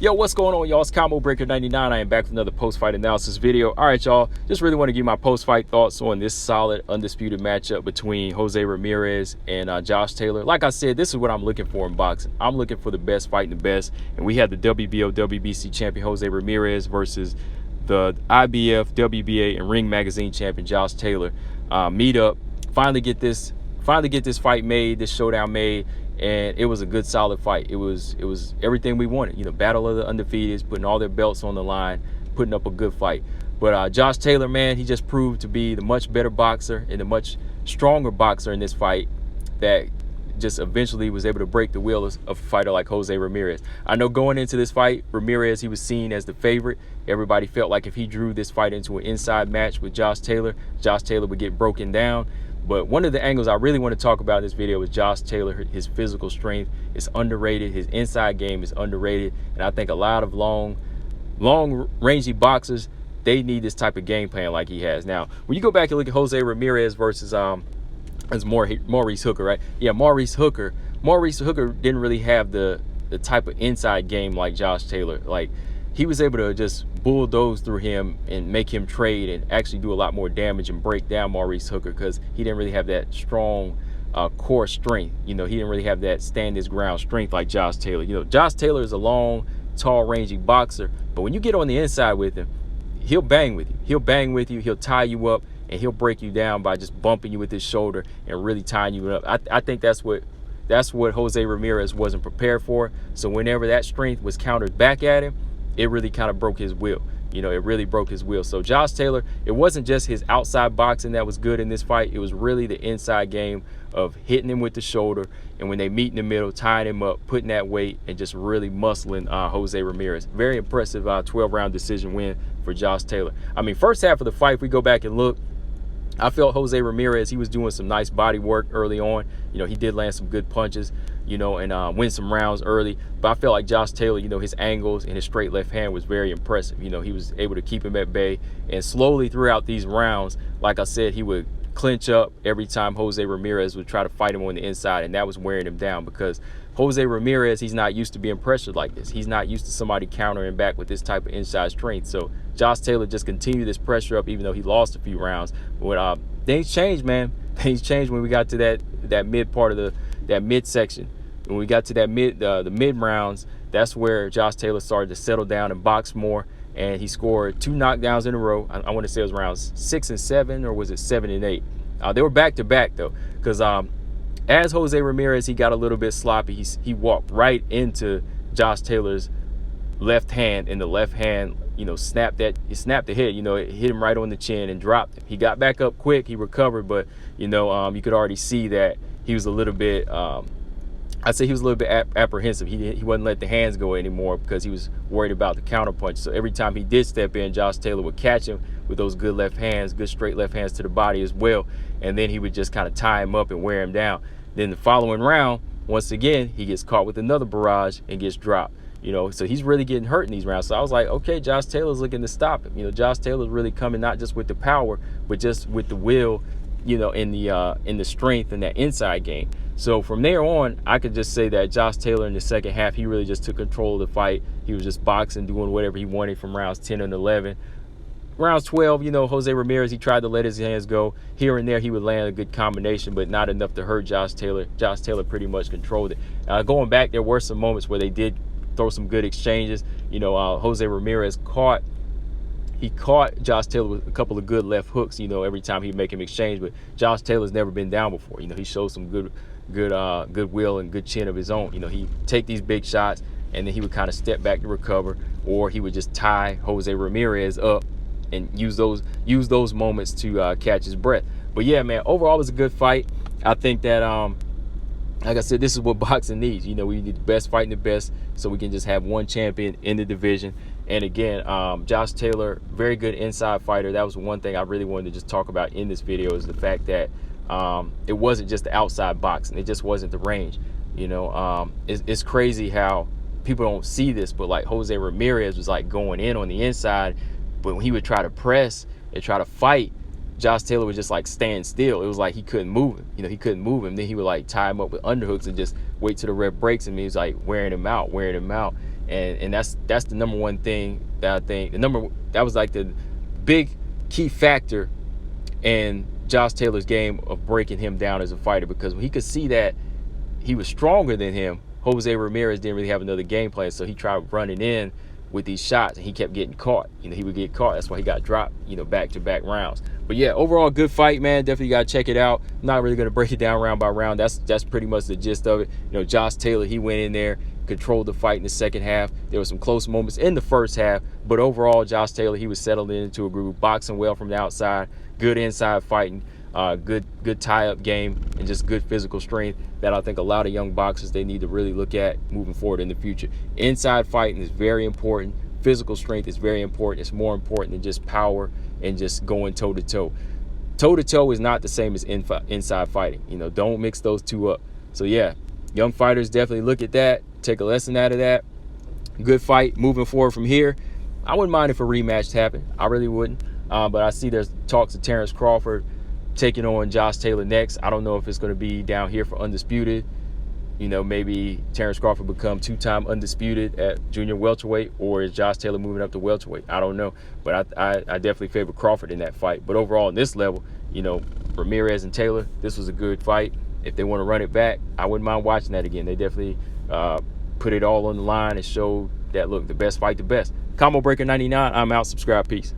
Yo, what's going on, y'all? It's Combo Breaker 99. I am back with another post-fight analysis video. All right, y'all, just really want to give my post-fight thoughts on this solid, undisputed matchup between Jose Ramirez and Josh Taylor. Like I said, this is what I'm looking for in boxing. I'm looking for the best fighting the best, and we had the WBO, WBC champion Jose Ramirez versus the IBF, WBA, and Ring Magazine champion Josh Taylor meet up. Finally get this fight made, this showdown made. And it was a good, solid fight. It was everything we wanted. You know, battle of the undefeateds, putting all their belts on the line, putting up a good fight. But Josh Taylor, man, he just proved to be the much better boxer and the much stronger boxer in this fight that just eventually was able to break the will of a fighter like Jose Ramirez. I know going into this fight, Ramirez, he was seen as the favorite. Everybody felt like if he drew this fight into an inside match with Josh Taylor would get broken down. But one of the angles I really want to talk about in this video is Josh Taylor. His physical strength is underrated. His inside game is underrated. And I think a lot of long-rangey boxers, they need this type of game plan like he has. Now, when you go back and look at Jose Ramirez versus Maurice Hooker, right? Yeah, Maurice Hooker didn't really have the type of inside game like Josh Taylor. Like, he was able to just bulldoze through him and make him trade and actually do a lot more damage and break down Maurice Hooker because he didn't really have that strong core strength. You know, he didn't really have that stand his ground strength like Josh Taylor. You know, Josh Taylor is a long, tall, rangy boxer, but when you get on the inside with him, he'll bang with you. He'll tie you up, and he'll break you down by just bumping you with his shoulder and really tying you up. I think that's what Jose Ramirez wasn't prepared for. So whenever that strength was countered back at him, it really kind of broke his will. You know, it really broke his will. So Josh Taylor, it wasn't just his outside boxing that was good in this fight. It was really the inside game of hitting him with the shoulder, and when they meet in the middle, tying him up, putting that weight, and just really muscling Jose Ramirez. Very impressive 12-round decision win for Josh Taylor. I mean, first half of the fight, if we go back and look, I felt Jose Ramirez, he was doing some nice body work early on. You know, he did land some good punches, you know, and win some rounds early. But I felt like Josh Taylor, you know, his angles and his straight left hand was very impressive. You know, he was able to keep him at bay. And slowly throughout these rounds, like I said, he would clinch up every time Jose Ramirez would try to fight him on the inside, and that was wearing him down because Jose Ramirez, he's not used to being pressured like this. He's not used to somebody countering back with this type of inside strength. So Josh Taylor just continued this pressure up, even though he lost a few rounds. But things changed, man. Things changed when we got to that mid part of that mid section. When we got to that the mid rounds, that's where Josh Taylor started to settle down and box more. And he scored 2 knockdowns in a row. I want to say it was rounds 6 and 7, or was it 7 and 8? They were back to back though, because as Jose Ramirez, he got a little bit sloppy. He walked right into Josh Taylor's left hand, and the left hand, you know, snapped the head. You know, it hit him right on the chin and dropped him. He got back up quick. He recovered, but you know, you could already see that he was a little bit. I'd say he was a little bit apprehensive. He wasn't letting the hands go anymore because he was worried about the counter punch. So every time he did step in, Josh Taylor would catch him with those good left hands, good straight left hands to the body as well. And then he would just kind of tie him up and wear him down. Then the following round, once again, he gets caught with another barrage and gets dropped. You know, so he's really getting hurt in these rounds. So I was like, okay, Josh Taylor's looking to stop him. You know, Josh Taylor's really coming not just with the power, but just with the will, you know, in the strength and that inside game. So from there on, I could just say that Josh Taylor in the second half, he really just took control of the fight. He was just boxing, doing whatever he wanted from rounds 10 and 11. Rounds 12, you know, Jose Ramirez, he tried to let his hands go. Here and there, he would land a good combination, but not enough to hurt Josh Taylor. Josh Taylor pretty much controlled it. Going back, there were some moments where they did throw some good exchanges. You know, Jose Ramirez caught Josh Taylor with a couple of good left hooks, you know, every time he'd make him exchange. But Josh Taylor's never been down before. You know, he showed some good will and good chin of his own. You know, he'd take these big shots, and then he would kind of step back to recover, or he would just tie Jose Ramirez up and use those moments to catch his breath. But yeah, man, overall it was a good fight. I think that like I said, this is what boxing needs. You know, we need the best fighting the best, so we can just have one champion in the division. And again, Josh Taylor, very good inside fighter. That was one thing I really wanted to just talk about in this video, is the fact that it wasn't just the outside boxing. It just wasn't the range. You know, it's crazy how people don't see this, but like Jose Ramirez was like going in on the inside, but when he would try to press and try to fight, Josh Taylor would just like stand still. It was like he couldn't move him. You know, he couldn't move him. Then he would like tie him up with underhooks and just wait till the ref breaks him. He was like wearing him out. And that's the number one thing that I think that was like the big key factor in Josh Taylor's game of breaking him down as a fighter, because when he could see that he was stronger than him, Jose Ramirez didn't really have another game plan, so he tried running in with these shots, and he kept getting caught. He would get caught. That's why he got dropped, back-to-back rounds. But yeah, overall, good fight, man. Definitely got to check it out. I'm not really going to break it down round by round. That's pretty much the gist of it. Josh Taylor, he went in there, controlled the fight in the second half. There were some close moments in the first half, but overall, Josh Taylor, he was settled into a groove, boxing well from the outside, good inside fighting, good tie-up game, and just good physical strength that I think a lot of young boxers, they need to really look at moving forward in the future. Inside fighting is very important. Physical strength is very important. It's more important than just power and just going toe-to-toe. Toe-to-toe is not the same as inside fighting. Don't mix those two up. So yeah, young fighters, definitely look at that. Take a lesson out of that. Good fight moving forward from here. I wouldn't mind if a rematch happened. I really wouldn't. But I see there's talks of Terrence Crawford taking on Josh Taylor next. I don't know if it's going to be down here for undisputed. Maybe Terrence Crawford become two-time undisputed at junior welterweight, or is Josh Taylor moving up to welterweight? I don't know. But I definitely favor Crawford in that fight. But overall, in this level, Ramirez and Taylor, this was a good fight. If they want to run it back, I wouldn't mind watching that again. They definitely put it all on the line and showed that, look, the best fight the best. Combo Breaker 99, I'm out. Subscribe. Peace.